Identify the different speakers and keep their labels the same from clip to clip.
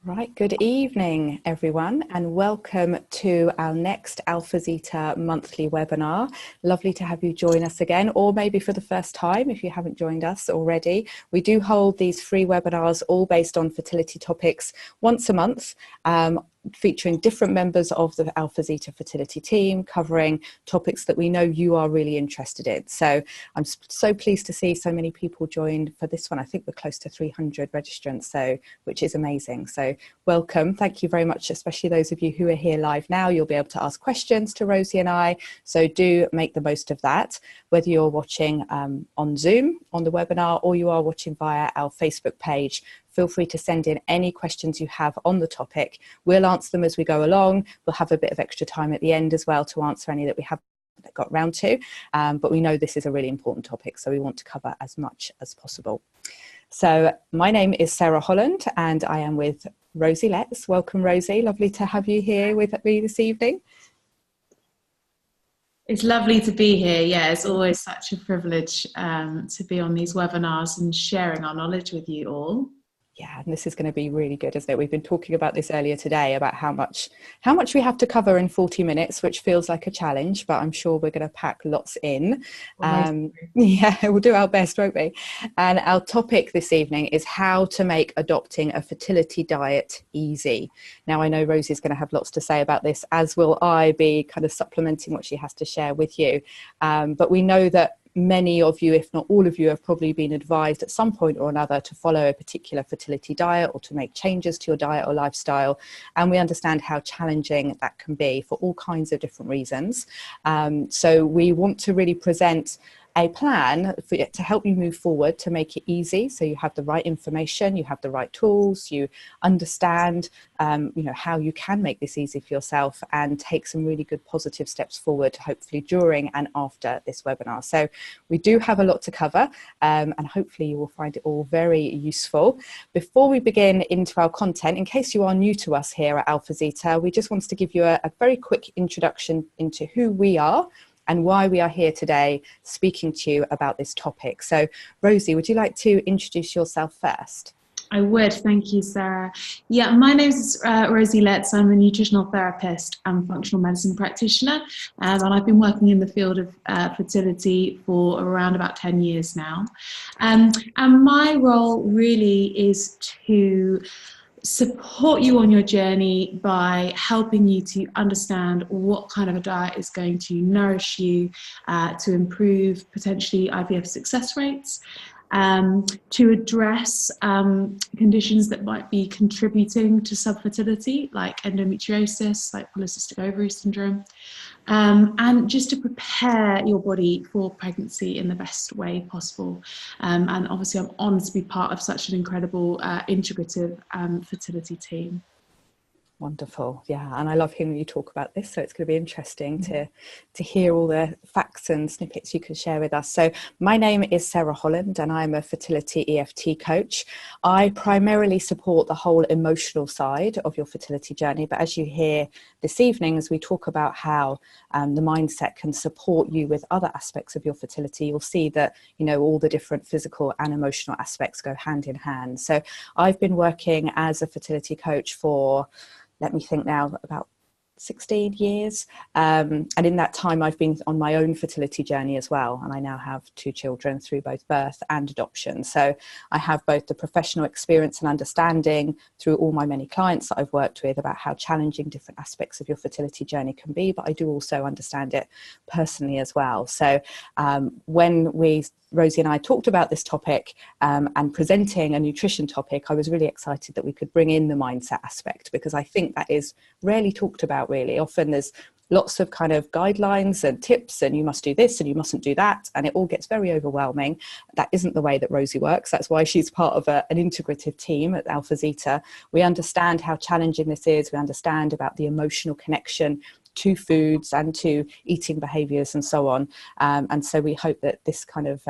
Speaker 1: Right, good evening everyone, and welcome to our next Alphazita monthly webinar. Lovely to have you join us again, or maybe for the first time if you haven't joined us already. We do hold these free webinars all based on fertility topics once a month, featuring different members of the Alphazita fertility team, covering topics that we know you are really interested in. So I'm so pleased to see so many people joined for this one. I think we're close to 300 registrants, which is amazing. So welcome. Thank you very much, especially those of you who are here live now. You'll be able to ask questions to Rosie and I, so do make the most of that, whether you're watching on Zoom on the webinar or you are watching via our Facebook page. Feel free to send in any questions you have on the topic. We'll answer them as we go along. We'll have a bit of extra time at the end as well to answer any that we haven't got round to. But we know this is a really important topic, so we want to cover as much as possible. So my name is Sarah Holland and I am with Rosie Letts. Welcome, Rosie. Lovely to have you here with me this evening.
Speaker 2: It's lovely to be here. Yeah, it's always such a privilege to be on these webinars and sharing our knowledge with you all.
Speaker 1: Yeah, and this is going to be really good, isn't it? We've been talking about this earlier today, about how much we have to cover in 40 minutes, which feels like a challenge, but I'm sure we're going to pack lots in. Yeah, we'll do our best, won't we? And our topic this evening is how to make adopting a fertility diet easy. Now, I know Rosie's going to have lots to say about this, as will I be kind of supplementing what she has to share with you. But we know that many of you, if not all of you, have probably been advised at some point or another to follow a particular fertility diet or to make changes to your diet or lifestyle. And we understand how challenging that can be for all kinds of different reasons. So we want to really present a plan to help you move forward, to make it easy, so you have the right information, you have the right tools, you understand how you can make this easy for yourself and take some really good positive steps forward, hopefully during and after this webinar. So we do have a lot to cover, and hopefully you will find it all very useful. Before we begin into our content, in case you are new to us here at Alphazita, we just wanted to give you a very quick introduction into who we are and why we are here today speaking to you about this topic. So, Rosie, would you like to introduce yourself first?
Speaker 2: I would, thank you, Sarah. Yeah, my name is Rosie Letts. I'm a nutritional therapist and functional medicine practitioner, and I've been working in the field of fertility for around about 10 years now. And my role really is to support you on your journey by helping you to understand what kind of a diet is going to nourish you, to improve potentially IVF success rates, to address conditions that might be contributing to subfertility, like endometriosis, like polycystic ovary syndrome, and just to prepare your body for pregnancy in the best way possible. And obviously I'm honoured to be part of such an incredible integrative fertility team.
Speaker 1: Wonderful. Yeah, and I love hearing you talk about this, so it's going to be interesting to hear all the facts and snippets you can share with us. So my name is Sarah Holland and I'm a fertility EFT coach. I primarily support the whole emotional side of your fertility journey, but as you hear this evening, as we talk about how the mindset can support you with other aspects of your fertility, you'll see that, all the different physical and emotional aspects go hand in hand. So I've been working as a fertility coach for, let me think now, about 16 years. And in that time, I've been on my own fertility journey as well. And I now have 2 children through both birth and adoption. So I have both the professional experience and understanding through all my many clients that I've worked with about how challenging different aspects of your fertility journey can be. But I do also understand it personally as well. So when Rosie and I talked about this topic and presenting a nutrition topic, I was really excited that we could bring in the mindset aspect, because I think that is rarely talked about really. Often there's lots of kind of guidelines and tips and you must do this and you mustn't do that, and it all gets very overwhelming. That isn't the way that Rosie works. That's why she's part of an integrative team at Alphazita. We understand how challenging this is. We understand about the emotional connection to foods and to eating behaviours and so on. And so we hope that this kind of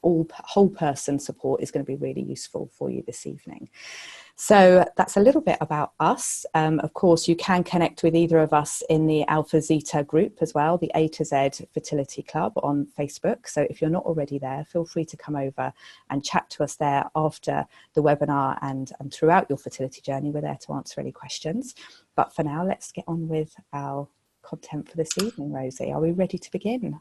Speaker 1: all whole person support is going to be really useful for you this evening. So that's a little bit about us. Of course, you can connect with either of us in the Alphazita group as well, the A to Z Fertility Club on Facebook. So if you're not already there, feel free to come over and chat to us there after the webinar and throughout your fertility journey. We're there to answer any questions. But for now, let's get on with our content for this evening, Rosie. Are we ready to begin?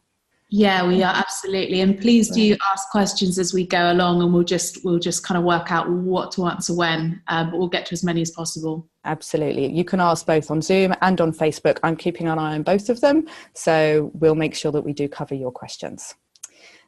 Speaker 2: Yeah, we are, absolutely. And please do ask questions as we go along, and we'll just kind of work out what to answer when, but we'll get to as many as possible.
Speaker 1: Absolutely. You can ask both on Zoom and on Facebook. I'm keeping an eye on both of them, so we'll make sure that we do cover your questions.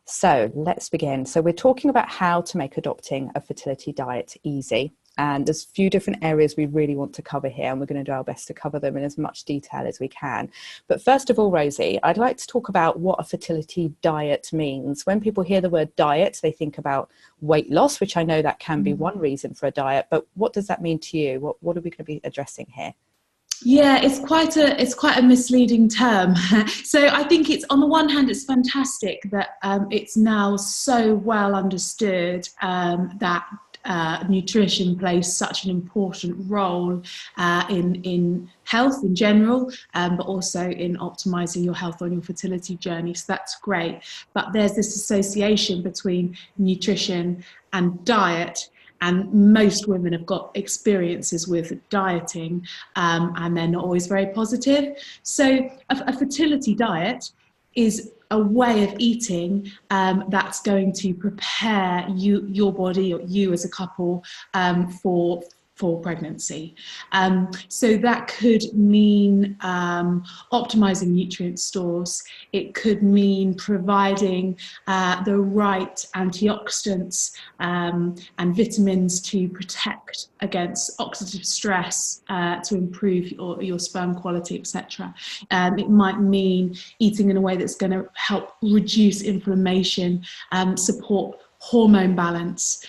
Speaker 1: So let's begin. So we're talking about how to make adopting a fertility diet easy. And there's a few different areas we really want to cover here, and we're going to do our best to cover them in as much detail as we can. But first of all, Rosie, I'd like to talk about what a fertility diet means. When people hear the word diet, they think about weight loss, which I know that can be one reason for a diet. But what does that mean to you? What are we going to be addressing here?
Speaker 2: Yeah, it's quite a misleading term. So I think it's, on the one hand, it's fantastic that it's now so well understood that nutrition plays such an important role in health in general, but also in optimizing your health on your fertility journey. So that's great. But there's this association between nutrition and diet. And most women have got experiences with dieting, and they're not always very positive. So a fertility diet is a way of eating that's going to prepare your body, or you as a couple, for pregnancy. So that could mean optimizing nutrient stores. It could mean providing the right antioxidants and vitamins to protect against oxidative stress, to improve your sperm quality, etc. It might mean eating in a way that's going to help reduce inflammation, support hormone balance.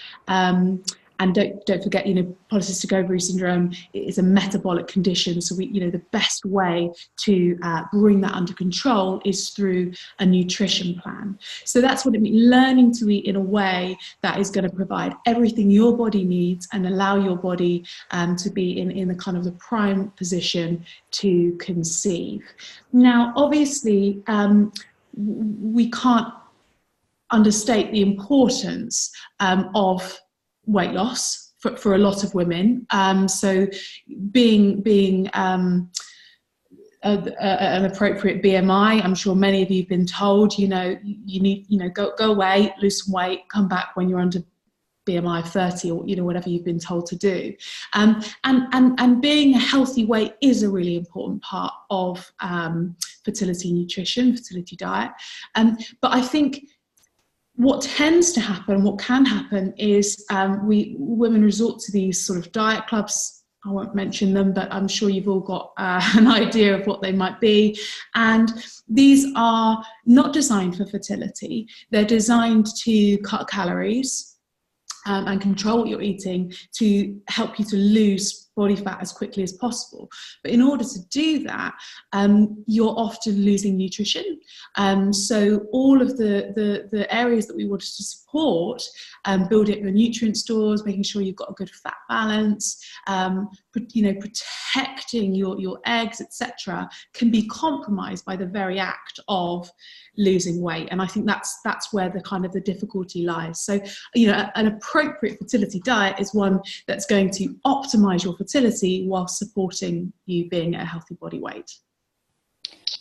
Speaker 2: And don't forget, polycystic ovary syndrome is a metabolic condition. So the best way to bring that under control is through a nutrition plan. So that's what it means, learning to eat in a way that is going to provide everything your body needs and allow your body to be in the kind of the prime position to conceive. Now, obviously, we can't understate the importance of weight loss for a lot of women. So being an appropriate BMI, I'm sure many of you have been told, you need, go away, lose some weight, come back when you're under BMI of 30, or whatever you've been told to do. And being a healthy weight is a really important part of fertility nutrition, fertility diet. But I think what tends to happen, what can happen, is women resort to these sort of diet clubs. I won't mention them, but I'm sure you've all got an idea of what they might be. And these are not designed for fertility. They're designed to cut calories and control what you're eating to help you to lose body fat as quickly as possible. But in order to do that, you're often losing nutrition. So all of the areas that we wanted to support, building up your nutrient stores, making sure you've got a good fat balance, protecting your eggs, etc., can be compromised by the very act of losing weight. And I think that's where the kind of the difficulty lies. So, an appropriate fertility diet is one that's going to optimize your fertility while supporting you being at a healthy body weight.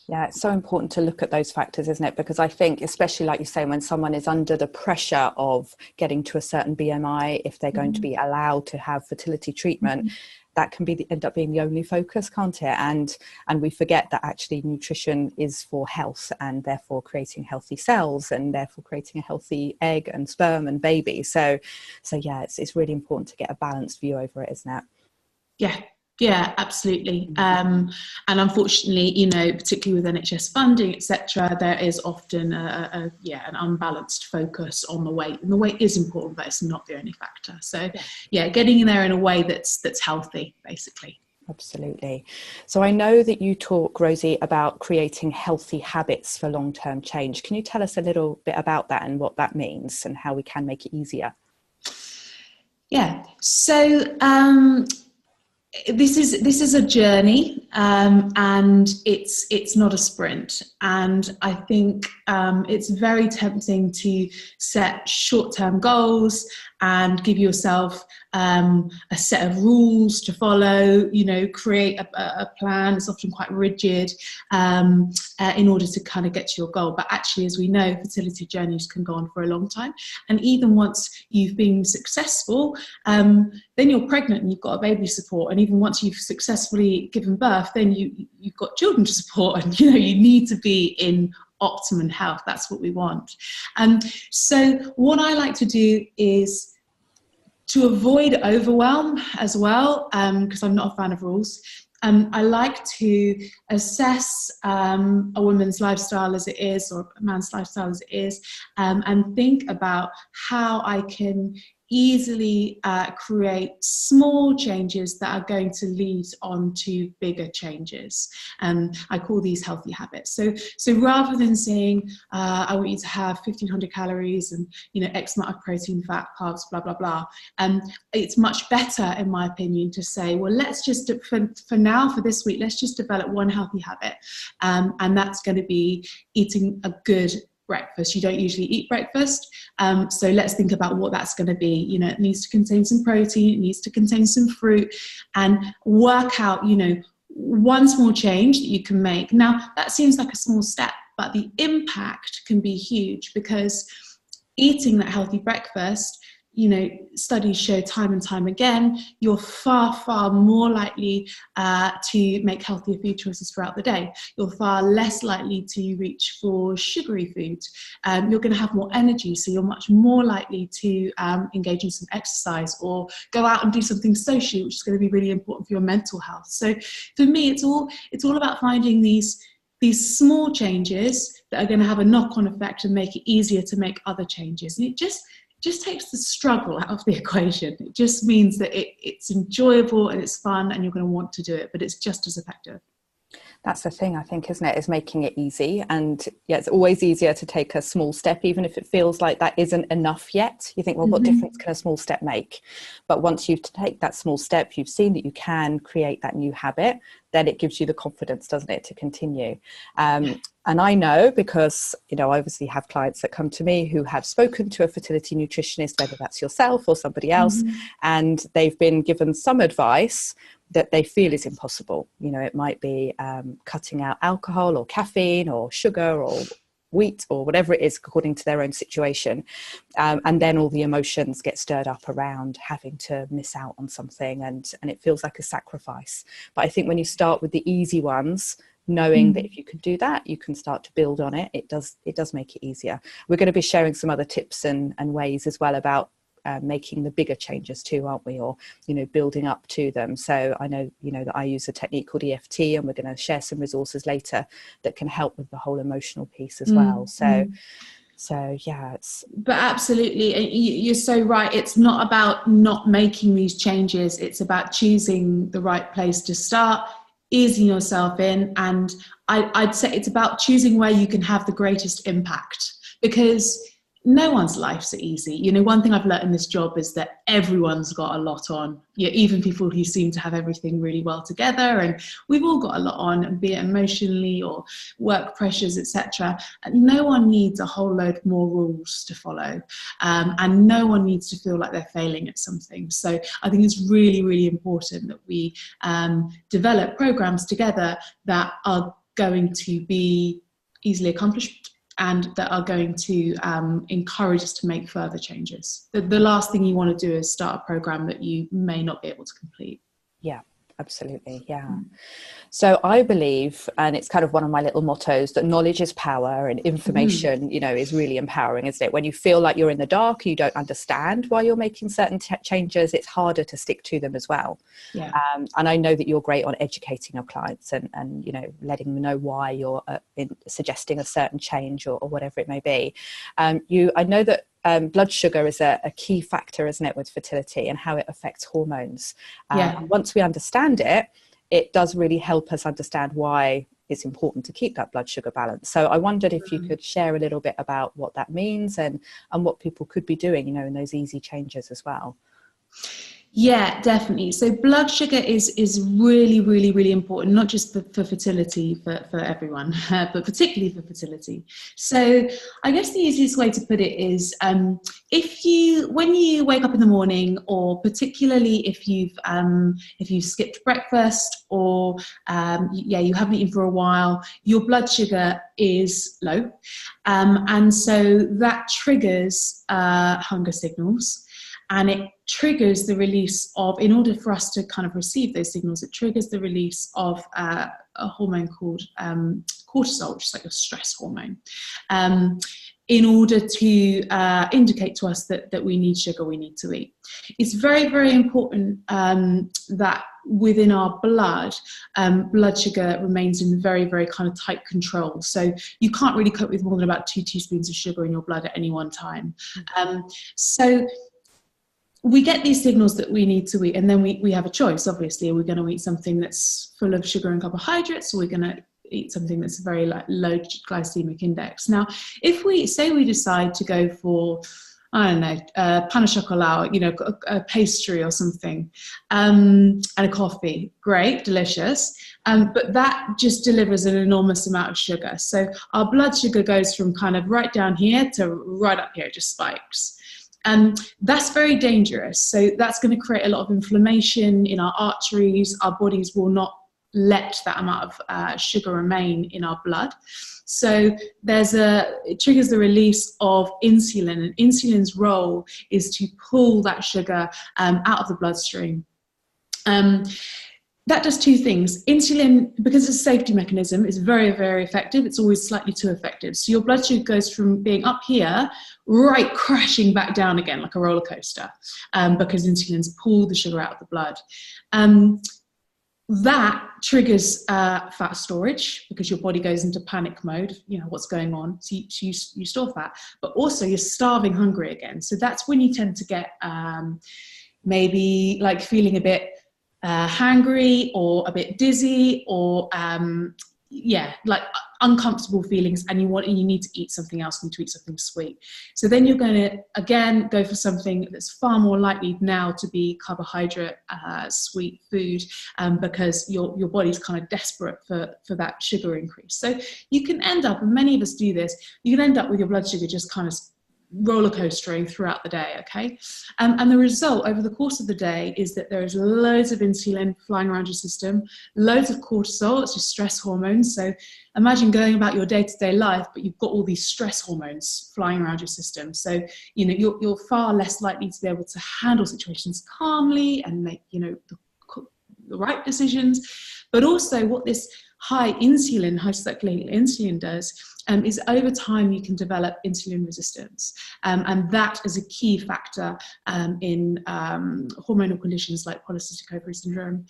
Speaker 1: Yeah, it's so important to look at those factors, isn't it? Because I think, especially like you say, when someone is under the pressure of getting to a certain BMI, if they're going to be allowed to have fertility treatment, that can be end up being the only focus, can't it? And we forget that actually nutrition is for health, and therefore creating healthy cells, and therefore creating a healthy egg and sperm and baby. So yeah, it's really important to get a balanced view over it, isn't it?
Speaker 2: Yeah, absolutely. And unfortunately, particularly with NHS funding, etc., there is often an unbalanced focus on the weight. And the weight is important, but it's not the only factor. So, getting in there in a way that's healthy, basically.
Speaker 1: Absolutely. So I know that you talk, Rosie, about creating healthy habits for long-term change. Can you tell us a little bit about that and what that means and how we can make it easier?
Speaker 2: Yeah. So this is a journey, and it's not a sprint. And I think it's very tempting to set short-term goals and give yourself a set of rules to follow, create a plan. It's often quite rigid in order to kind of get to your goal. But actually, as we know, fertility journeys can go on for a long time. And even once you've been successful, then you're pregnant and you've got a baby support. And even once you've successfully given birth, then you've got children to support. And, you need to be in optimum health. That's what we want. So what I like to do is to avoid overwhelm as well, because I'm not a fan of rules. I like to assess a woman's lifestyle as it is, or a man's lifestyle as it is, and think about how I can easily create small changes that are going to lead on to bigger changes. And I call these healthy habits. So rather than saying, I want you to have 1,500 calories and, X amount of protein, fat, carbs, blah, blah, blah. It's much better, in my opinion, to say, well, let's just, for now, for this week, let's just develop one healthy habit. And that's going to be eating a good breakfast. You don't usually eat breakfast, so let's think about what that's going to be. It needs to contain some protein, it needs to contain some fruit, and work out one small change that you can make. Now that seems like a small step, but the impact can be huge, because eating that healthy breakfast, studies show time and time again, you're far, far more likely to make healthier food choices throughout the day. You're far less likely to reach for sugary food. You're going to have more energy, so you're much more likely to engage in some exercise or go out and do something socially, which is going to be really important for your mental health. So for me, it's all about finding these small changes that are going to have a knock-on effect and make it easier to make other changes. And it just takes the struggle out of the equation. It just means that it's enjoyable and it's fun and you're going to want to do it, but it's just as effective.
Speaker 1: That's the thing, I think, isn't it? Is making it easy. And yeah, it's always easier to take a small step, even if it feels like that isn't enough yet. You think, well, what difference can a small step make? But once you take that small step, you've seen that you can create that new habit, then it gives you the confidence, doesn't it, to continue. And I know, because, I obviously have clients that come to me who have spoken to a fertility nutritionist, whether that's yourself or somebody else, and they've been given some advice that they feel is impossible. It might be cutting out alcohol or caffeine or sugar or wheat or whatever it is, according to their own situation. And then all the emotions get stirred up around having to miss out on something, and it feels like a sacrifice. But I think when you start with the easy ones, knowing that if you can do that, you can start to build on it. It does make it easier. We're going to be sharing some other tips and ways as well about making the bigger changes too, aren't we? Or, building up to them. So I know, that I use a technique called EFT, and we're going to share some resources later that can help with the whole emotional piece as well. So yeah,
Speaker 2: but absolutely, you're so right. It's not about not making these changes. It's about choosing the right place to start, easing yourself in. And I'd say it's about choosing where you can have the greatest impact, because no one's lives are easy. One thing I've learned in this job is that everyone's got a lot on. Even people who seem to have everything really well together, and we've all got a lot on, be it emotionally or work pressures, etc. No one needs a whole load more rules to follow, and no one needs to feel like they're failing at something. So I think it's really, really important that we develop programs together that are going to be easily accomplished and that are going to encourage us to make further changes. The last thing you want to do is start a program that you may not be able to complete.
Speaker 1: Yeah, absolutely. Yeah. So I believe, and it's kind of one of my little mottos, that knowledge is power, and information, is really empowering, isn't it? When you feel like you're in the dark, you don't understand why you're making certain changes, it's harder to stick to them as well.
Speaker 2: Yeah.
Speaker 1: And I know that you're great on educating your clients and letting them know why you're suggesting a certain change or whatever it may be. I know that blood sugar is a key factor, isn't it, with fertility and how it affects hormones. And once we understand it, it does really help us understand why it's important to keep that blood sugar balance. So I wondered if you could share a little bit about what that means and what people could be doing, you know, in those easy changes as well.
Speaker 2: Yeah, definitely. So blood sugar is really, really, really important, not just for fertility, for everyone, but particularly for fertility. So I guess the easiest way to put it is, when you wake up in the morning, or particularly if you've skipped breakfast, or you haven't eaten for a while, your blood sugar is low, and so that triggers hunger signals. And it triggers the release of, in order for us to kind of receive those signals, it triggers the release of a hormone called cortisol, which is like a stress hormone, in order to indicate to us that we need sugar, we need to eat. It's very, very important that within our blood, blood sugar remains in very, very kind of tight control. So you can't really cope with more than about 2 teaspoons of sugar in your blood at any one time. So we get these signals that we need to eat, and then we have a choice. Obviously, are we going to eat something that's full of sugar and carbohydrates, or we're going to eat something that's very low glycemic index? Now, if we decide to go for, I don't know, pain au chocolat, you know, a pastry or something, and a coffee, great, delicious, but that just delivers an enormous amount of sugar. So our blood sugar goes from kind of right down here to right up here, it just spikes. And that's very dangerous. So that's going to create a lot of inflammation in our arteries. Our bodies will not let that amount of sugar remain in our blood. So it triggers the release of insulin, and insulin's role is to pull that sugar out of the bloodstream. That does 2 things. Insulin, because it's a safety mechanism, is very, very effective. It's always slightly too effective. So your blood sugar goes from being up here, right crashing back down again like a roller coaster, because insulin's pulled the sugar out of the blood. That triggers fat storage, because your body goes into panic mode. You know what's going on, so you store fat, but also you're starving hungry again. So that's when you tend to get maybe like feeling a bit hangry, or a bit dizzy, or like uncomfortable feelings, and you need to eat something else, you need to eat something sweet. So then you're going to again go for something that's far more likely now to be carbohydrate sweet food, because your body's kind of desperate for that sugar increase. So you can end up, and many of us do this, you can end up with your blood sugar just kind of roller coastering throughout the day, okay? And the result over the course of the day is that there is loads of insulin flying around your system, loads of cortisol, it's your stress hormones. So imagine going about your day-to-day life, but you've got all these stress hormones flying around your system. So, you know, you're far less likely to be able to handle situations calmly and make, you know, the right decisions. But also what this high circulating insulin does is over time you can develop insulin resistance, and that is a key factor in hormonal conditions like polycystic ovary syndrome.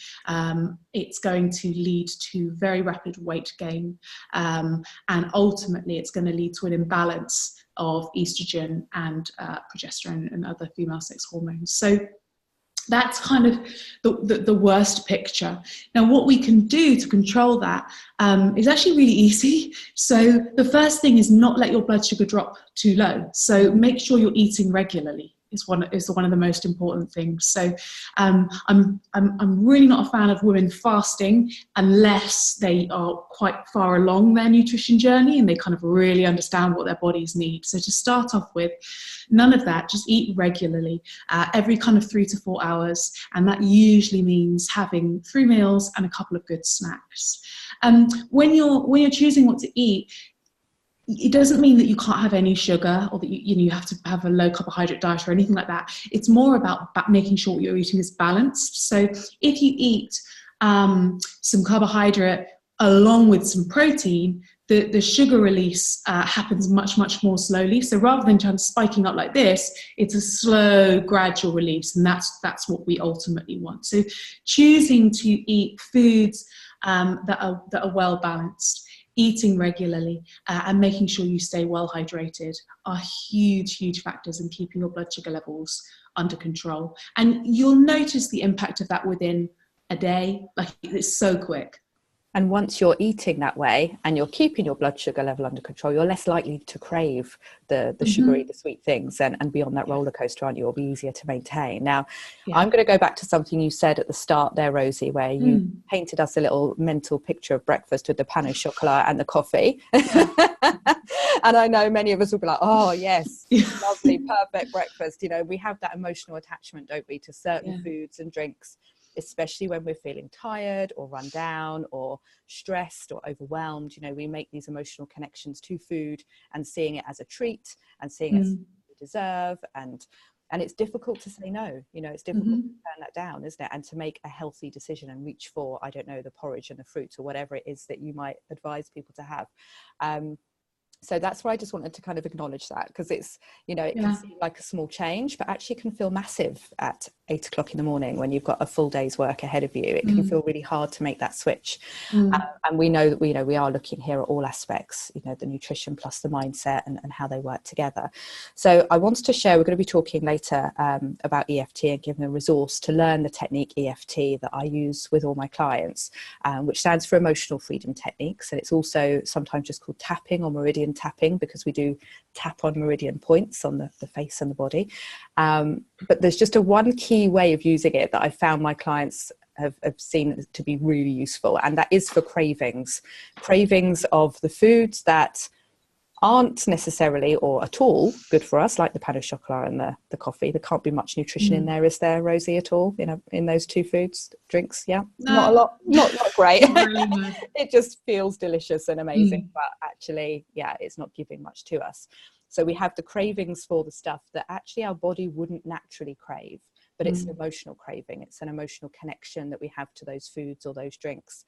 Speaker 2: It's going to lead to very rapid weight gain, and ultimately it's going to lead to an imbalance of estrogen and progesterone and other female sex hormones. So that's kind of the worst picture. Now, what we can do to control that is actually really easy. So the first thing is not let your blood sugar drop too low. So make sure you're eating regularly. Is one of the most important things. So I'm really not a fan of women fasting unless they are quite far along their nutrition journey and they kind of really understand what their bodies need. So to start off with, none of that, just eat regularly, every kind of 3 to 4 hours, and that usually means having 3 meals and a couple of good snacks. When you're choosing what to eat, it doesn't mean that you can't have any sugar, or that you have to have a low carbohydrate diet or anything like that. It's more about making sure what you're eating is balanced. So if you eat some carbohydrate along with some protein, the sugar release happens much, much more slowly. So rather than kind of spiking up like this, it's a slow, gradual release, and that's what we ultimately want. So choosing to eat foods that are well balanced, eating regularly, and making sure you stay well hydrated are huge factors in keeping your blood sugar levels under control. And you'll notice the impact of that within a day. Like, it's so quick.
Speaker 1: And once you're eating that way and you're keeping your blood sugar level under control, you're less likely to crave the sugary, the sweet things, and be on that roller coaster, aren't you? It'll be easier to maintain. Now, I'm going to go back to something you said at the start there, Rosie, where you painted us a little mental picture of breakfast with the pain au chocolat and the coffee. And I know many of us will be like, oh, yes, lovely, perfect breakfast. You know, we have that emotional attachment, don't we, to certain foods and drinks, especially when we're feeling tired or run down or stressed or overwhelmed. You know, we make these emotional connections to food and seeing it as a treat and seeing it as something we deserve. And it's difficult to say no. You know, it's difficult to turn that down, isn't it? And to make a healthy decision and reach for, I don't know, the porridge and the fruit or whatever it is that you might advise people to have. So that's why I just wanted to kind of acknowledge that, because it's, you know, it can seem like a small change, but actually can feel massive at 8 o'clock in the morning when you've got a full day's work ahead of you. It can feel really hard to make that switch. And we know that we are looking here at all aspects, you know, the nutrition plus the mindset and how they work together. So I wanted to share, we're going to be talking later about EFT and giving a resource to learn the technique EFT that I use with all my clients, which stands for Emotional Freedom Techniques. And it's also sometimes just called tapping or meridian tapping, because we do tap on meridian points on the face and the body. But there's just a one key way of using it that I found my clients have seen to be really useful, and that is for cravings of the foods that aren't necessarily or at all good for us, like the pain au chocolat and the coffee. There can't be much nutrition in there, is there, Rosie, at all, you know, in those two drinks? No. Not a lot, not great. Not really. It just feels delicious and amazing, but actually, it's not giving much to us. So we have the cravings for the stuff that actually our body wouldn't naturally crave, but it's an emotional craving. It's an emotional connection that we have to those foods or those drinks.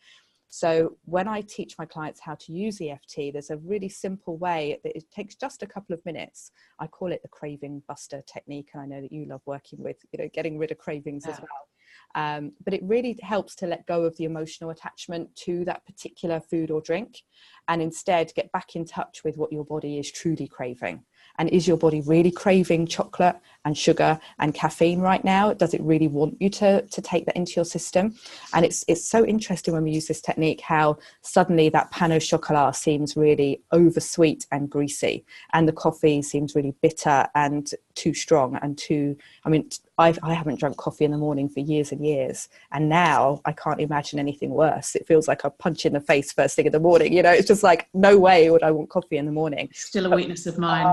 Speaker 1: So when I teach my clients how to use EFT, there's a really simple way that it takes just a couple of minutes. I call it the craving buster technique. And I know that you love working with, you know, getting rid of cravings as well. But it really helps to let go of the emotional attachment to that particular food or drink, and instead get back in touch with what your body is truly craving. And is your body really craving chocolate and sugar and caffeine right now? Does it really want you to take that into your system? And it's so interesting when we use this technique, how suddenly that pain au chocolat seems really oversweet and greasy, and the coffee seems really bitter and too strong and too, I mean, I haven't drunk coffee in the morning for years and years, and now I can't imagine anything worse. It feels like a punch in the face first thing in the morning. You know, it's just like, no way would I want coffee in the morning.
Speaker 2: Still a weakness of mine.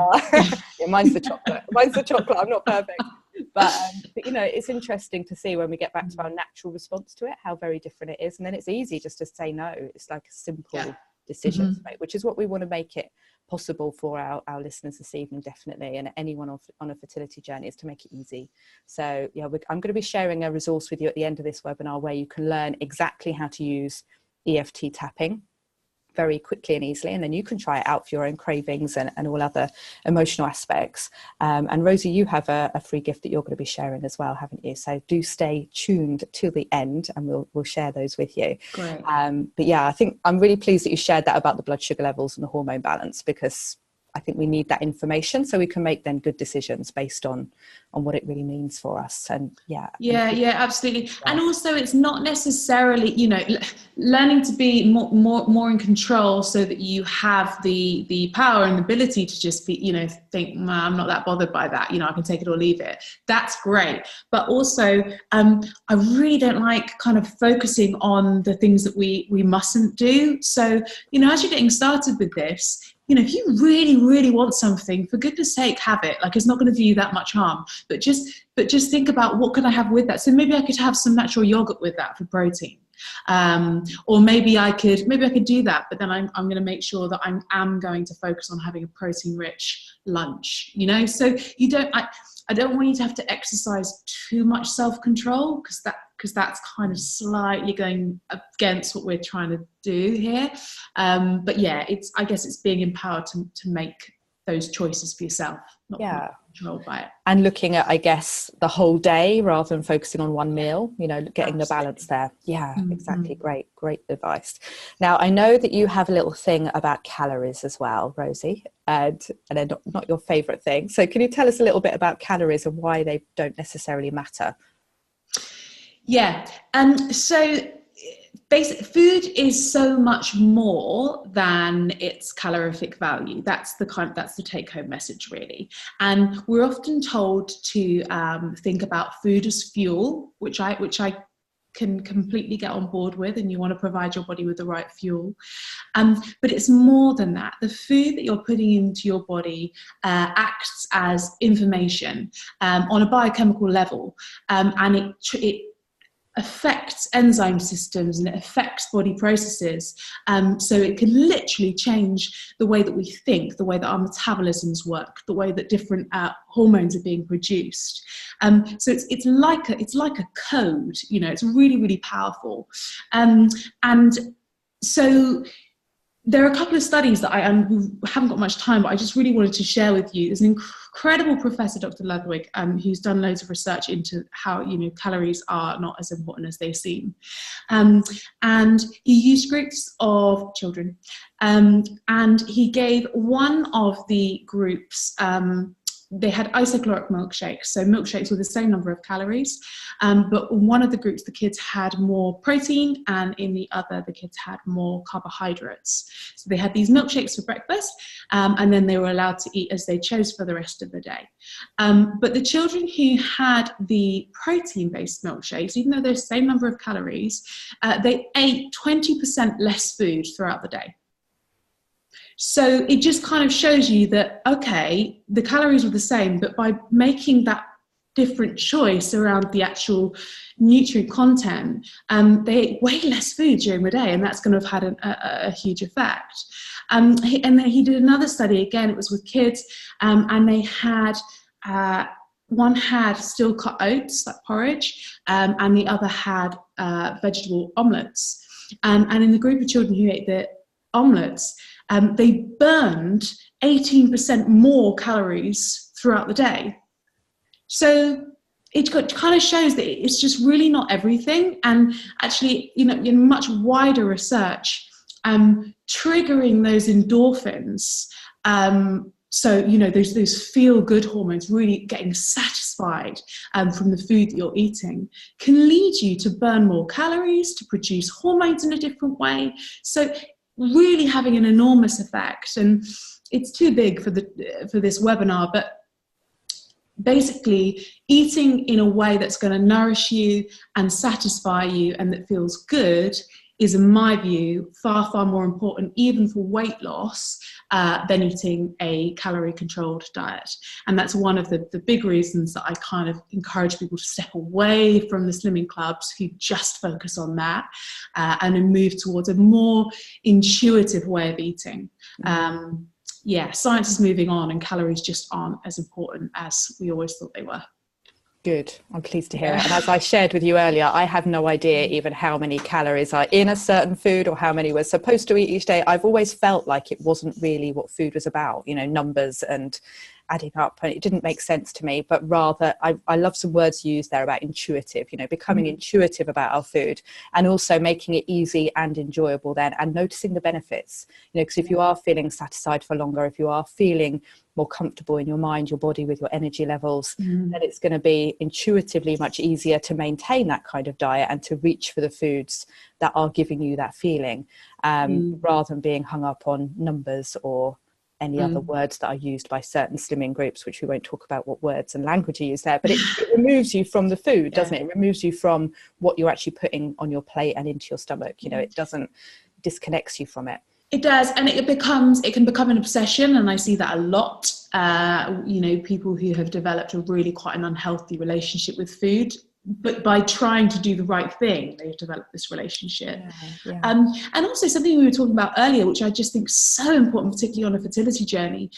Speaker 1: Mine's the chocolate. I'm not perfect. But you know, it's interesting to see when we get back to our natural response to it, how very different it is. And then it's easy just to say no. It's like a simple decision to make, which is what we want to make it possible for our listeners this evening, definitely, and anyone on a fertility journey, is to make it easy. So I'm going to be sharing a resource with you at the end of this webinar where you can learn exactly how to use EFT tapping very quickly and easily, and then you can try it out for your own cravings and all other emotional aspects. And Rosie, you have a free gift that you're going to be sharing as well, haven't you? So do stay tuned to the end, and we'll share those with you.
Speaker 2: Great.
Speaker 1: But yeah, I think I'm really pleased that you shared that about the blood sugar levels and the hormone balance, because I think we need that information so we can make then good decisions based on what it really means for us. And
Speaker 2: absolutely. And also, it's not necessarily, you know, learning to be more in control, so that you have the power and ability to just be, you know, think, I'm not that bothered by that, you know, I can take it or leave it. That's great. But also, I really don't like kind of focusing on the things that we mustn't do. So, you know, as you're getting started with this, you know, if you really, really want something, for goodness sake, have it. Like, it's not going to do you that much harm. But just think about, what could I have with that? So maybe I could have some natural yogurt with that for protein. Or maybe I could do that, but then I'm going to make sure that I am going to focus on having a protein-rich lunch. You know, so I don't want you to have to exercise too much self-control, because that's kind of slightly going against what we're trying to do here. But yeah, I guess it's being empowered to make those choices for yourself, not controlled by it.
Speaker 1: And looking at, I guess, the whole day rather than focusing on one meal, you know, getting the balance there. Yeah, exactly. Great advice. Now, I know that you have a little thing about calories as well, Rosie, and they're not your favourite thing. So can you tell us a little bit about calories and why they don't necessarily matter?
Speaker 2: Yeah. So basic food is so much more than its calorific value. That's the take-home message, really. And we're often told to think about food as fuel, which I can completely get on board with, and you want to provide your body with the right fuel. But it's more than that. The food that you're putting into your body acts as information on a biochemical level, and it affects enzyme systems and it affects body processes. So it can literally change the way that we think, the way that our metabolisms work, the way that different hormones are being produced. So it's like a code, it's really, really powerful. And so there are a couple of studies that we haven't got much time, but I just really wanted to share with you. There's an incredible professor, Dr. Ludwig, who's done loads of research into how, calories are not as important as they seem. And he used groups of children, and he gave one of the groups, they had isocaloric milkshakes. So milkshakes with the same number of calories, but in one of the groups, the kids had more protein, and in the other, the kids had more carbohydrates. So they had these milkshakes for breakfast, and then they were allowed to eat as they chose for the rest of the day. But the children who had the protein-based milkshakes, even though they're the same number of calories, they ate 20% less food throughout the day. So it just kind of shows you that, okay, the calories were the same, but by making that different choice around the actual nutrient content, they ate way less food during the day, and that's going to have had a huge effect. And then he did another study, again, it was with kids, and they had, one had steel cut oats, like porridge, and the other had vegetable omelettes. And in the group of children who ate the omelettes, they burned 18% more calories throughout the day. So it kind of shows that it's just really not everything. And actually, in much wider research, triggering those endorphins, so, those feel-good hormones, really getting satisfied from the food that you're eating, can lead you to burn more calories, to produce hormones in a different way. So really having an enormous effect. And it's too big for this webinar, but basically eating in a way that's going to nourish you and satisfy you and that feels good is, in my view, far, far more important, even for weight loss, than eating a calorie-controlled diet. And that's one of the big reasons that I kind of encourage people to step away from the slimming clubs who just focus on that, and then move towards a more intuitive way of eating. Science is moving on, and calories just aren't as important as we always thought they were.
Speaker 1: Good. I'm pleased to hear it. And as I shared with you earlier, I have no idea even how many calories are in a certain food or how many we're supposed to eat each day. I've always felt like it wasn't really what food was about, numbers and adding up, and it didn't make sense to me, but rather I love some words you used there about intuitive, becoming intuitive about our food, and also making it easy and enjoyable then, and noticing the benefits, because if you are feeling satisfied for longer, if you are feeling more comfortable in your mind, your body, with your energy levels, then it's going to be intuitively much easier to maintain that kind of diet and to reach for the foods that are giving you that feeling, rather than being hung up on numbers or any other words that are used by certain slimming groups, which we won't talk about what words and language you use there, but it removes you from the food, doesn't it? It removes you from what you're actually putting on your plate and into your stomach. It disconnects you from it.
Speaker 2: It does, and it can become an obsession, and I see that a lot. People who have developed a really quite an unhealthy relationship with food, but by trying to do the right thing, they've developed this relationship. And also something we were talking about earlier, which I just think is so important, particularly on a fertility journey,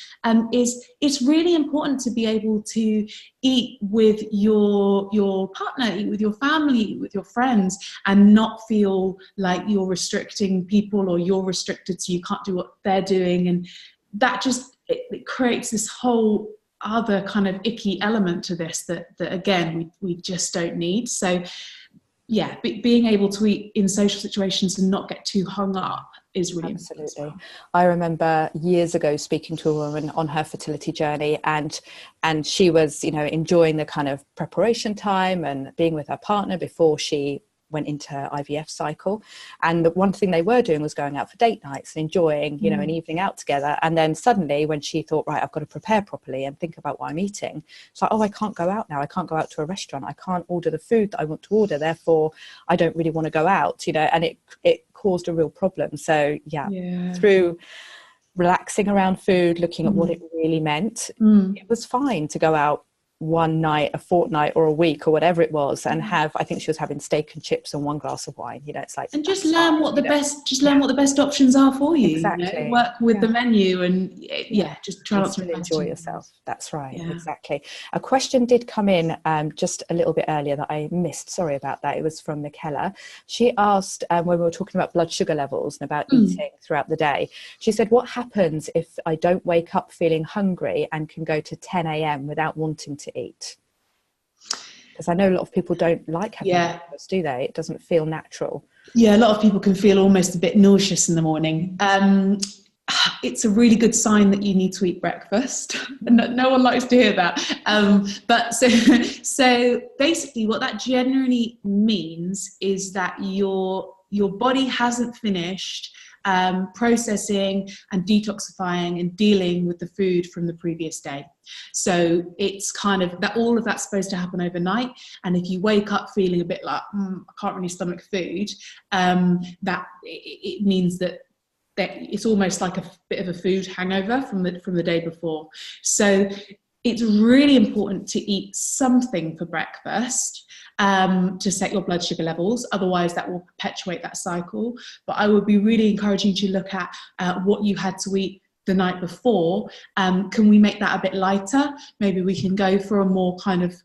Speaker 2: is it's really important to be able to eat with your partner, eat with your family, eat with your friends, and not feel like you're restricting people or you're restricted so you can't do what they're doing. And that just, it creates this whole other kind of icky element to this that again we just don't need. So being able to eat in social situations and not get too hung up is really
Speaker 1: Absolutely.
Speaker 2: important as well.
Speaker 1: I remember years ago speaking to a woman on her fertility journey, and she was, enjoying the kind of preparation time and being with her partner before she went into her IVF cycle. And the one thing they were doing was going out for date nights and enjoying, an evening out together. And then suddenly when she thought, right, I've got to prepare properly and think about what I'm eating, it's like, oh, I can't go out now. I can't go out to a restaurant. I can't order the food that I want to order. Therefore, I don't really want to go out, and it caused a real problem. So through relaxing around food, looking at what it really meant, it was fine to go out one night, a fortnight, or a week, or whatever it was, and have, I think she was having steak and chips and one glass of wine. It's like,
Speaker 2: and just learn what the best options are for you.
Speaker 1: Exactly.
Speaker 2: Work with the menu, and just try not to
Speaker 1: enjoy yourself. That's right. Exactly. A question did come in just a little bit earlier that I missed. Sorry about that. It was from Michaela. She asked when we were talking about blood sugar levels and about eating throughout the day. She said, what happens if I don't wake up feeling hungry and can go to 10 a.m. without wanting to eat? Because I know a lot of people don't like having breakfast, do they? It doesn't feel natural.
Speaker 2: Yeah, a lot of people can feel almost a bit nauseous in the morning. It's a really good sign that you need to eat breakfast. No one likes to hear that. But so basically what that generally means is that your body hasn't finished processing and detoxifying and dealing with the food from the previous day. So it's kind of that all of that's supposed to happen overnight. And if you wake up feeling a bit like, I can't really stomach food, that it means that it's almost like a bit of a food hangover from the day before. So it's really important to eat something for breakfast to set your blood sugar levels. Otherwise, that will perpetuate that cycle. But I would be really encouraging you to look at what you had to eat the night before. Can we make that a bit lighter? Maybe we can go for a more kind of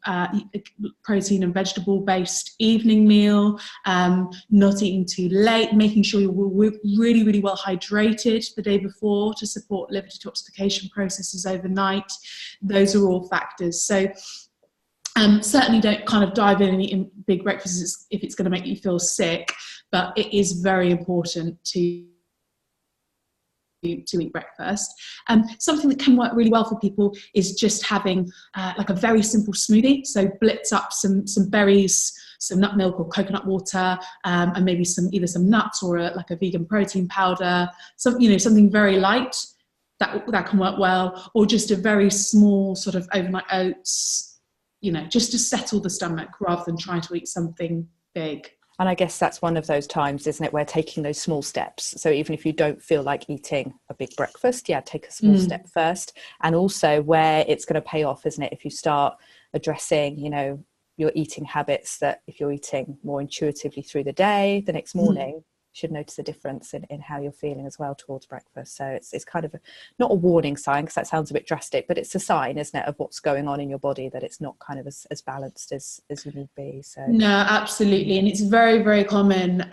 Speaker 2: protein and vegetable based evening meal, not eating too late, making sure you're really, really well hydrated the day before to support liver detoxification processes overnight. Those are all factors. So certainly don't kind of dive in and eat big breakfasts if it's going to make you feel sick, but it is very important to eat breakfast. Something that can work really well for people is just having like a very simple smoothie. So blitz up some berries, some nut milk or coconut water, and maybe either some nuts or like a vegan protein powder. Something very light that can work well, or just a very small sort of overnight oats. Just to settle the stomach rather than trying to eat something big.
Speaker 1: And I guess that's one of those times, isn't it, where taking those small steps. So even if you don't feel like eating a big breakfast, take a small step first. And also where it's going to pay off, isn't it? If you start addressing, your eating habits, that if you're eating more intuitively through the day, the next morning, should notice a difference in how you're feeling as well towards breakfast. So it's kind of not a warning sign, because that sounds a bit drastic, but it's a sign, isn't it, of what's going on in your body, that it's not kind of as balanced as you need be. So
Speaker 2: no, absolutely. And it's very, very common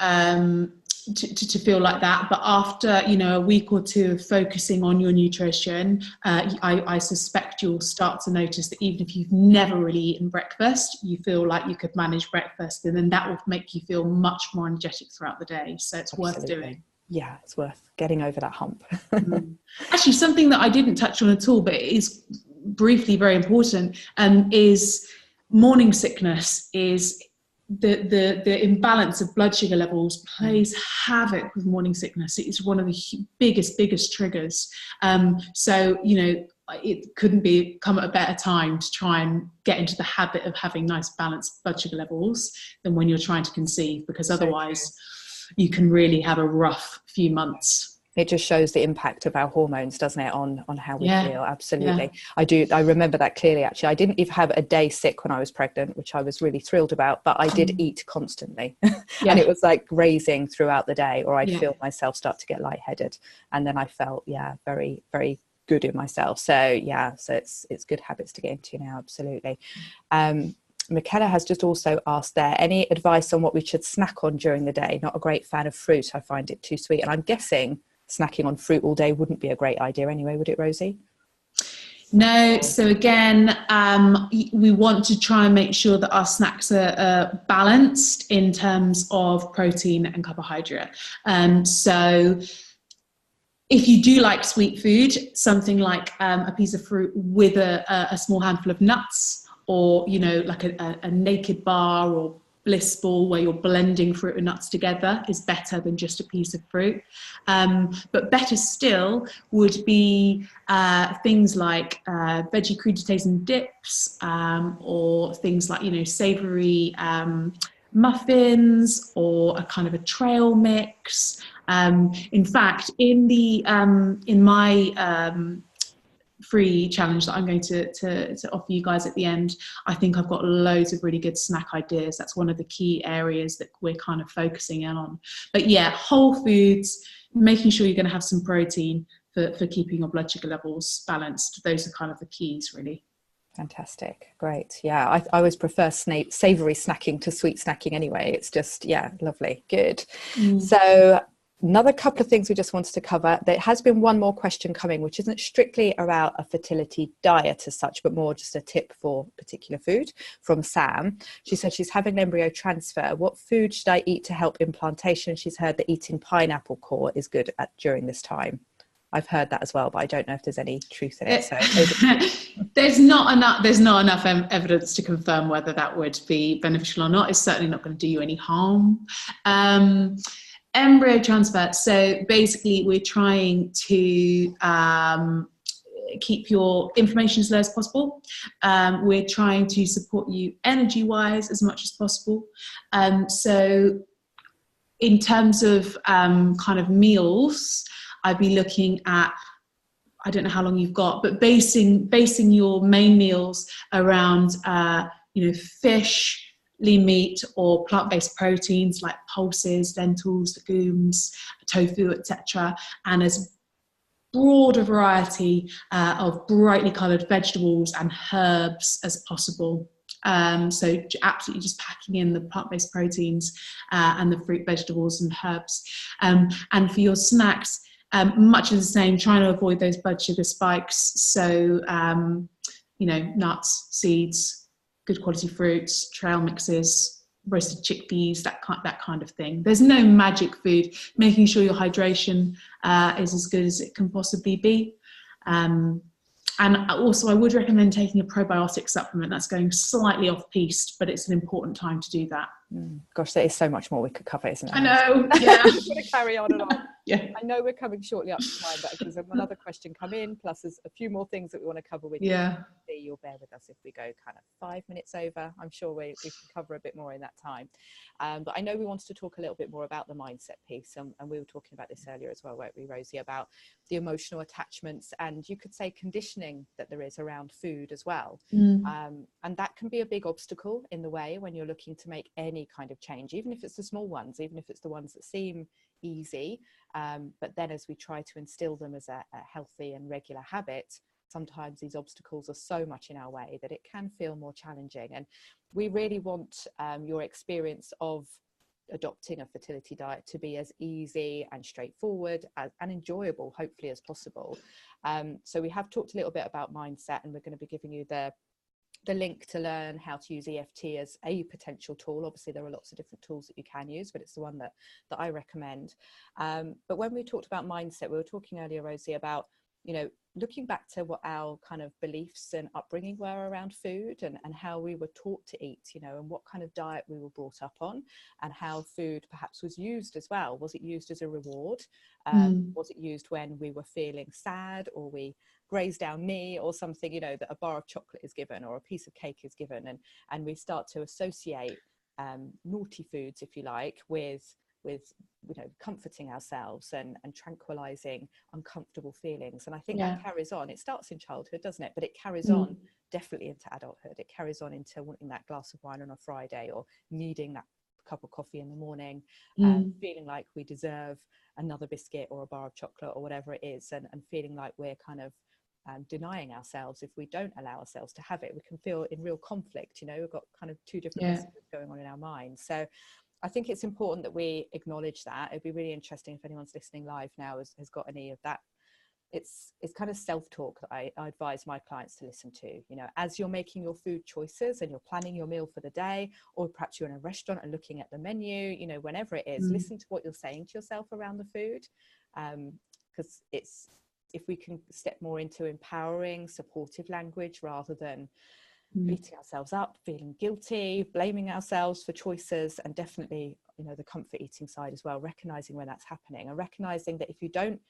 Speaker 2: to feel like that, but after a week or two of focusing on your nutrition, I suspect you'll start to notice that even if you've never really eaten breakfast, you feel like you could manage breakfast, and then that will make you feel much more energetic throughout the day. So it's worth doing.
Speaker 1: Yeah, it's worth getting over that hump.
Speaker 2: Actually, something that I didn't touch on at all, but it is briefly very important, is morning sickness. Is the imbalance of blood sugar levels plays havoc with morning sickness. It is one of the biggest triggers. So it couldn't come at a better time to try and get into the habit of having nice balanced blood sugar levels than when you're trying to conceive, because otherwise you can really have a rough few months.
Speaker 1: It just shows the impact of our hormones, doesn't it, on how we feel. Absolutely. I remember that clearly, actually. I didn't even have a day sick when I was pregnant, which I was really thrilled about, but I did eat constantly. And it was like grazing throughout the day, or I'd feel myself start to get lightheaded. And then I felt, very, very good in myself. So, so it's good habits to get into now. Absolutely. Michaela has just also asked there, any advice on what we should snack on during the day? Not a great fan of fruit. I find it too sweet. And I'm guessing snacking on fruit all day wouldn't be a great idea anyway, would it, Rosie?
Speaker 2: No, so again, we want to try and make sure that our snacks are balanced in terms of protein and carbohydrate. So if you do like sweet food, something like a piece of fruit with a small handful of nuts, or, you know, like a naked bar or bliss ball where you're blending fruit and nuts together is better than just a piece of fruit. But better still would be things like veggie crudités and dips, or things like, you know, savoury muffins, or a kind of a trail mix. In fact, in my free challenge that I'm going to offer you guys at the end, I think I've got loads of really good snack ideas. That's one of the key areas that we're kind of focusing in on. But yeah, whole foods, making sure you're going to have some protein for keeping your blood sugar levels balanced. Those are kind of the keys, really.
Speaker 1: Fantastic. Great. Yeah, I always prefer savoury snacking to sweet snacking anyway. It's just, yeah, lovely. Good. So another couple of things we just wanted to cover. There has been one more question coming, which isn't strictly about a fertility diet as such, but more just a tip for particular food, from Sam. She said she's having an embryo transfer. What food should I eat to help implantation? She's heard that eating pineapple core is good during this time. I've heard that as well, but I don't know if there's any truth in it. So
Speaker 2: there's not enough evidence to confirm whether that would be beneficial or not. It's certainly not going to do you any harm. Embryo transfer. So basically, we're trying to keep your inflammation as low as possible. We're trying to support you energy-wise as much as possible. So in terms of kind of meals, I'd be looking at, I don't know how long you've got, but basing your main meals around, you know, fish, lean meat, or plant-based proteins like pulses, lentils, legumes, tofu, etc., and as broad a variety of brightly coloured vegetables and herbs as possible. So absolutely just packing in the plant-based proteins and the fruit, vegetables, and herbs. And for your snacks, much of the same, trying to avoid those blood sugar spikes. So, you know, nuts, seeds, good quality fruits, trail mixes, roasted chickpeas, that kind of thing. There's no magic food. Making sure your hydration is as good as it can possibly be. And also, I would recommend taking a probiotic supplement. That's going slightly off-piste, but it's an important time to do that.
Speaker 1: Gosh, there is so much more we could cover, isn't there?
Speaker 2: I know. Yeah.
Speaker 1: I'm going to carry on and on.
Speaker 2: Yeah.
Speaker 1: I know we're coming shortly up to time, but there's another question come in, plus there's a few more things that we want to cover with you. You'll bear with us if we go kind of 5 minutes over. I'm sure we can cover a bit more in that time. But I know we wanted to talk a little bit more about the mindset piece, and we were talking about this earlier as well, weren't we, Rosie, about the emotional attachments, and you could say conditioning that there is around food as well. And that can be a big obstacle in the way when you're looking to make any kind of change, even if it's the small ones, even if it's the ones that seem easy. But then as we try to instill them as a healthy and regular habit, sometimes these obstacles are so much in our way that it can feel more challenging. And we really want your experience of adopting a fertility diet to be as easy and straightforward and enjoyable, hopefully, as possible. So we have talked a little bit about mindset, and we're going to be giving you the link to learn how to use EFT as a potential tool. Obviously, there are lots of different tools that you can use, but it's the one that I recommend. But when we talked about mindset, we were talking earlier, Rosie, about, you know, looking back to what our kind of beliefs and upbringing were around food, and how we were taught to eat, you know, and what kind of diet we were brought up on, and how food perhaps was used as well. Was it used as a reward? Was it used when we were feeling sad, or we grazed our knee or something, you know, that a bar of chocolate is given or a piece of cake is given, and we start to associate naughty foods, if you like, with you know, comforting ourselves and tranquilizing uncomfortable feelings. And I think that carries on. It starts in childhood, doesn't it? But it carries on definitely into adulthood. It carries on into wanting that glass of wine on a Friday, or needing that cup of coffee in the morning, feeling like we deserve another biscuit or a bar of chocolate or whatever it is, and feeling like we're kind of denying ourselves if we don't allow ourselves to have it. We can feel in real conflict, you know, we've got kind of two different messages going on in our minds. So I think it's important that we acknowledge that. It'd be really interesting if anyone's listening live now has got any of that it's kind of self-talk that I advise my clients to listen to, you know, as you're making your food choices and you're planning your meal for the day, or perhaps you're in a restaurant and looking at the menu, you know, whenever it is, listen to what you're saying to yourself around the food, because if we can step more into empowering, supportive language rather than beating ourselves up, feeling guilty, blaming ourselves for choices, and definitely, you know, the comfort eating side as well, recognizing when that's happening, and recognizing that if you don't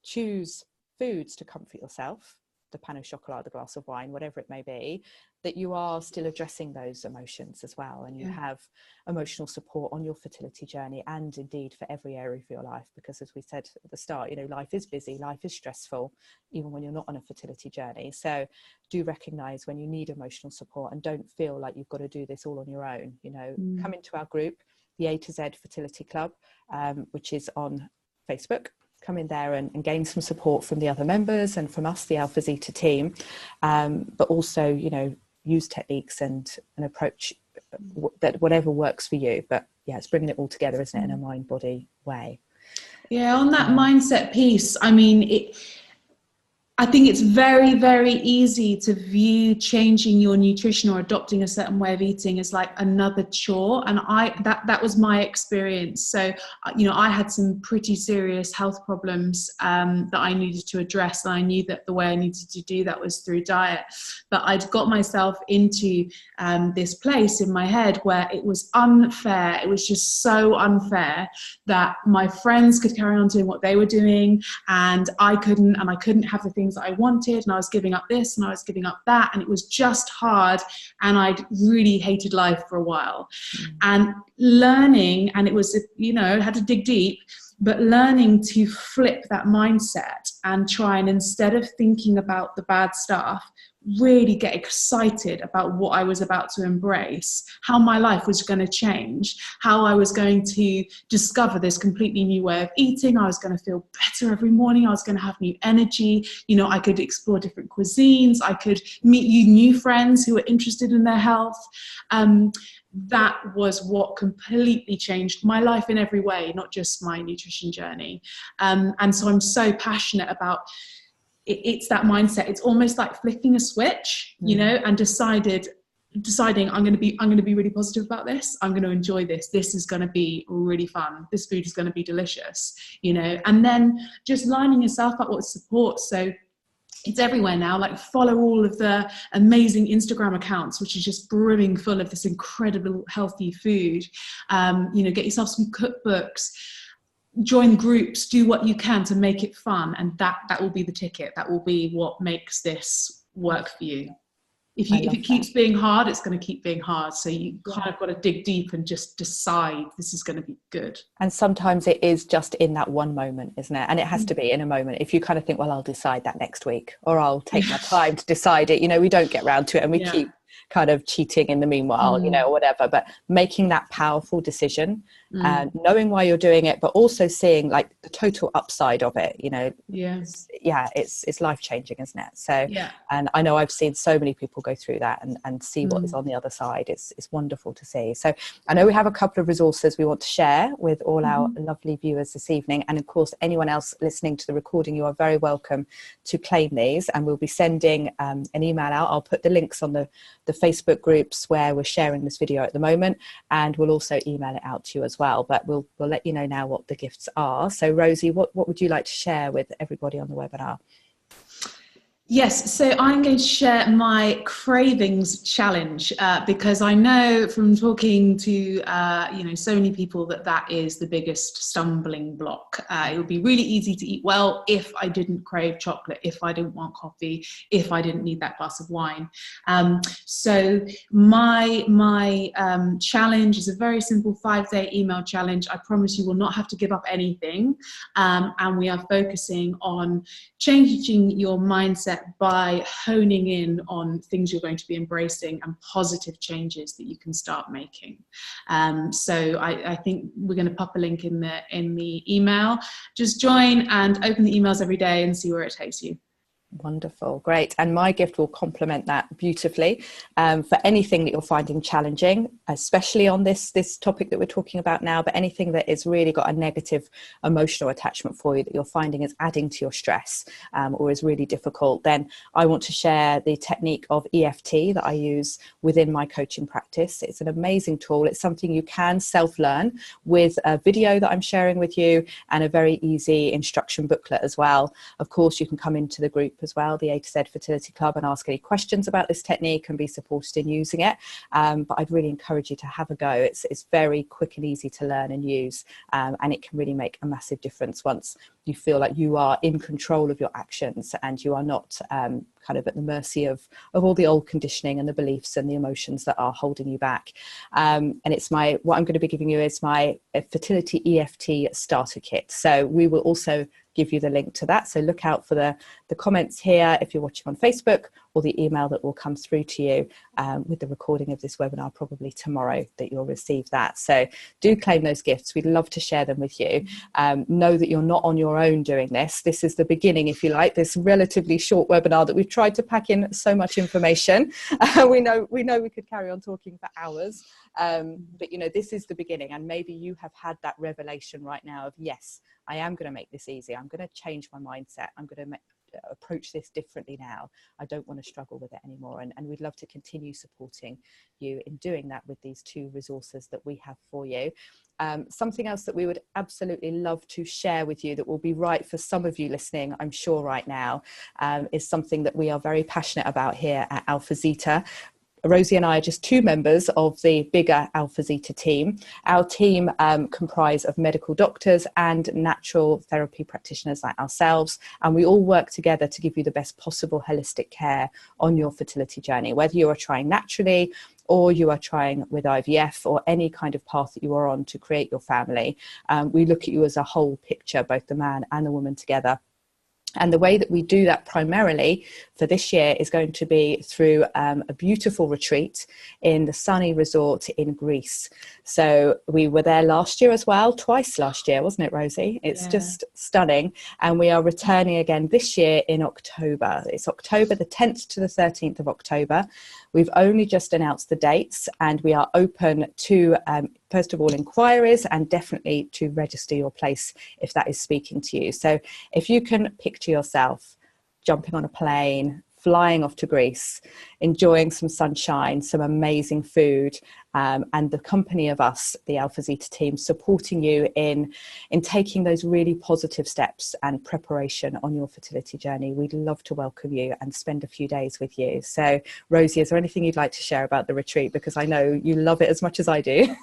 Speaker 1: choose foods to comfort yourself, the pan au chocolat, the glass of wine, whatever it may be, that you are still addressing those emotions as well, and you have emotional support on your fertility journey, and indeed for every area of your life, because as we said at the start, you know, life is busy, life is stressful, even when you're not on a fertility journey. So do recognize when you need emotional support, and don't feel like you've got to do this all on your own. You know, come into our group, the A to Z Fertility Club, which is on Facebook. Come in there and gain some support from the other members and from us, the Alphazita team, but also, you know, use techniques and an approach that whatever works for you. But yeah, it's bringing it all together, isn't it, in a mind-body way.
Speaker 2: Yeah, on that mindset piece, I mean, I think it's very, very easy to view changing your nutrition or adopting a certain way of eating as like another chore. And that was my experience. So, you know, I had some pretty serious health problems that I needed to address. And I knew that the way I needed to do that was through diet. But I'd got myself into this place in my head where it was unfair. It was just so unfair that my friends could carry on doing what they were doing, and I couldn't have the things that I wanted, and I was giving up this and I was giving up that, and it was just hard, and I'd really hated life for a while. And learning, and it was, you know, had to dig deep, but learning to flip that mindset and try and, instead of thinking about the bad stuff, really get excited about what I was about to embrace, how my life was going to change, how I was going to discover this completely new way of eating. I was going to feel better every morning. I was going to have new energy. You know, I could explore different cuisines. I could meet new friends who were interested in their health. That was what completely changed my life in every way, not just my nutrition journey. And so I'm so passionate about it's that mindset. It's almost like flicking a switch, you know, and deciding I'm going to be really positive about this. I'm going to enjoy this. This is going to be really fun. This food is going to be delicious, you know, and then just lining yourself up with support. So it's everywhere now. Like, follow all of the amazing Instagram accounts, which is just brimming full of this incredible healthy food. You know, get yourself some cookbooks, join groups, do what you can to make it fun, and that will be the ticket. That will be what makes this work for you. If it keeps being hard, it's going to keep being hard. So you kind of got to dig deep and just decide this is going to be good.
Speaker 1: And sometimes it is just in that one moment, isn't it? And it has to be in a moment. If you kind of think, well, I'll decide that next week, or I'll take my time to decide it, you know, we don't get round to it, and we keep kind of cheating in the meanwhile, you know, or whatever. But making that powerful decision, knowing why you're doing it, but also seeing like the total upside of it, you know. It's life-changing, isn't it? So and I know I've seen so many people go through that and see what is on the other side. It's wonderful to see. So I know we have a couple of resources we want to share with all our lovely viewers this evening, and of course anyone else listening to the recording, you are very welcome to claim these, and we'll be sending an email out. I'll put the links on the Facebook groups where we're sharing this video at the moment, and we'll also email it out to you as well. But we'll let you know now what the gifts are. So Rosie, what would you like to share with everybody on the webinar?
Speaker 2: Yes, so I'm going to share my cravings challenge because I know from talking to you know, so many people that is the biggest stumbling block. It would be really easy to eat well if I didn't crave chocolate, if I didn't want coffee, if I didn't need that glass of wine. So my challenge is a very simple 5-day email challenge. I promise you will not have to give up anything, and we are focusing on changing your mindset by honing in on things you're going to be embracing and positive changes that you can start making. So I think we're going to pop a link in the email. Just join and open the emails every day and see where it takes you.
Speaker 1: Wonderful. Great. And my gift will complement that beautifully, for anything that you're finding challenging, especially on this topic that we're talking about now, but anything that is really got a negative emotional attachment for you that you're finding is adding to your stress, or is really difficult, then I want to share the technique of EFT that I use within my coaching practice. It's an amazing tool. It's something you can self-learn with a video that I'm sharing with you and a very easy instruction booklet as well. Of course, you can come into the group as well, the A to Z Fertility Club, and ask any questions about this technique and be supported in using it. But I'd really encourage you to have a go. It's very quick and easy to learn and use, and it can really make a massive difference once you feel like you are in control of your actions and you are not kind of at the mercy of all the old conditioning and the beliefs and the emotions that are holding you back. And it's what I'm going to be giving you is my Fertility EFT starter kit. So we will also give you the link to that. So look out for the comments here if you're watching on Facebook, or the email that will come through to you with the recording of this webinar probably tomorrow, that you'll receive that. So do claim those gifts. We'd love to share them with you. Know that you're not on your own doing this. This is the beginning, if you like, this relatively short webinar that we've tried to pack in so much information. We know we could carry on talking for hours, but this is the beginning, and maybe you have had that revelation right now of, yes, I am going to make this easy. I'm going to change my mindset. I'm going to approach this differently now. I don't want to struggle with it anymore. And we'd love to continue supporting you in doing that with these 2 resources that we have for you. Something else that we would absolutely love to share with you that will be right for some of you listening, I'm sure right now, is something that we are very passionate about here at Alphazita. Rosie and I are just 2 members of the bigger Alphazita team. Our team comprise of medical doctors and natural therapy practitioners like ourselves, and we all work together to give you the best possible holistic care on your fertility journey, whether you are trying naturally or you are trying with IVF or any kind of path that you are on to create your family. We look at you as a whole picture, both the man and the woman together. And the way that we do that primarily for this year is going to be through a beautiful retreat in the sunny resort in Greece. So we were there last year as well, twice last year, wasn't it, Rosie? It's just stunning. And we are returning again this year in October. It's October the 10th to the 13th of October. We've only just announced the dates, and we are open to, first of all, inquiries, and definitely to register your place if that is speaking to you. So if you can picture yourself jumping on a plane, flying off to Greece, enjoying some sunshine, some amazing food, and the company of us, the Alphazita team, supporting you in taking those really positive steps and preparation on your fertility journey. We'd love to welcome you and spend a few days with you. So, Rosie, is there anything you'd like to share about the retreat? Because I know you love it as much as I do.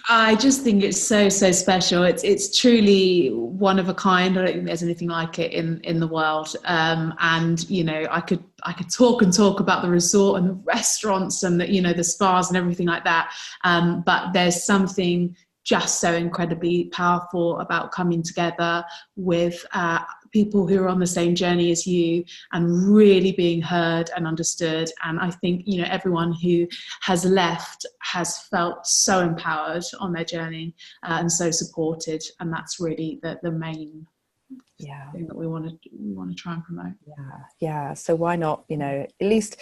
Speaker 2: I just think it's so special. It's truly one of a kind. I don't think there's anything like it in the world. And I could talk about the resort and the restaurants and the spas and everything like that. But there's something just so incredibly powerful about coming together with people who are on the same journey as you and really being heard and understood. And I think, everyone who has left has felt so empowered on their journey and so supported. And that's really the main thing that we want to try and promote.
Speaker 1: So why not, at least,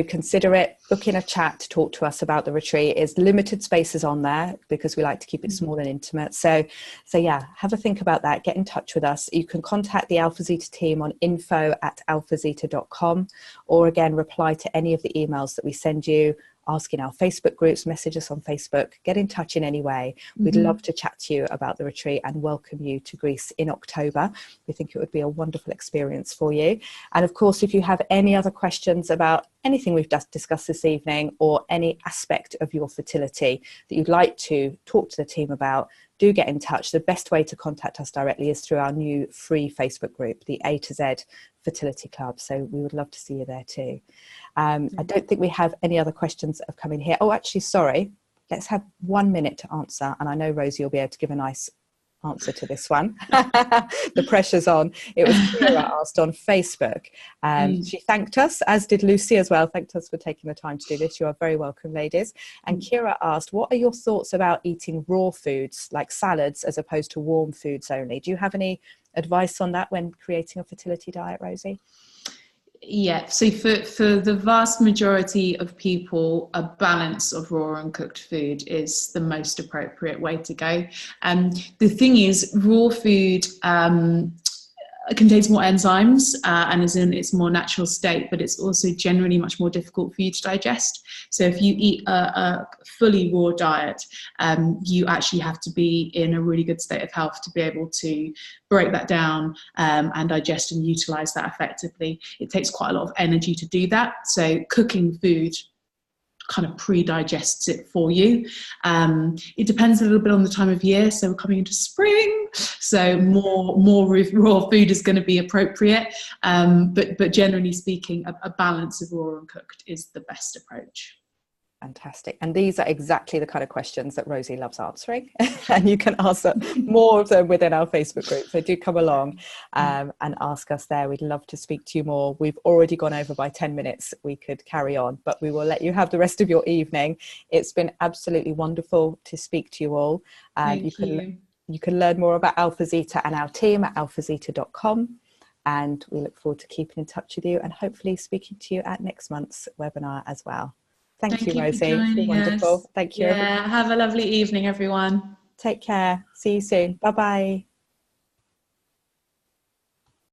Speaker 1: consider it, book in a chat to talk to us about the retreat. It's limited spaces on there because we like to keep it small and intimate. So have a think about that. Get in touch with us. You can contact the Alphazita team on info@alphazita.com, or again, reply to any of the emails that we send you. Ask in our Facebook groups, message us on Facebook, get in touch in any way. We'd love to chat to you about the retreat and welcome you to Greece in October. We think it would be a wonderful experience for you. And of course, if you have any other questions about anything we've just discussed this evening, or any aspect of your fertility that you'd like to talk to the team about, do get in touch. The best way to contact us directly is through our new free Facebook group, the A to Z Fertility Club. So we would love to see you there too. I don't think we have any other questions that have come in here. Oh, actually, sorry. Let's have 1 minute to answer. And I know, Rosie, you'll be able to give a nice answer to this one. The pressure's on. It was Kira asked on Facebook. She thanked us, as did Lucy as well. Thanked us for taking the time to do this. You are very welcome, ladies. And Kira asked, what are your thoughts about eating raw foods like salads as opposed to warm foods only? Do you have any advice on that when creating a fertility diet, Rosie?
Speaker 2: Yeah, so for the vast majority of people, a balance of raw and cooked food is the most appropriate way to go. The thing is, raw food contains more enzymes and is in its more natural state, but it's also generally much more difficult for you to digest. So if you eat a fully raw diet, you actually have to be in a really good state of health to be able to break that down and digest and utilize that effectively. It takes quite a lot of energy to do that. So cooking food kind of pre-digests it for you. It depends a little bit on the time of year. So we're coming into spring, so more raw food is going to be appropriate. But generally speaking, a balance of raw and cooked is the best approach.
Speaker 1: Fantastic. And these are exactly the kind of questions that Rosie loves answering. And you can answer more of them within our Facebook group. So do come along and ask us there. We'd love to speak to you more. We've already gone over by 10 minutes. We could carry on, but we will let you have the rest of your evening. It's been absolutely wonderful to speak to you all.
Speaker 2: Thank you.
Speaker 1: You can learn more about Alphazita and our team at alphazita.com. And we look forward to keeping in touch with you and hopefully speaking to you at next month's webinar as well. Thank you, Rosie. It's been wonderful. Thank you.
Speaker 2: Yeah, have a lovely evening, everyone.
Speaker 1: Take care. See you soon. Bye-bye.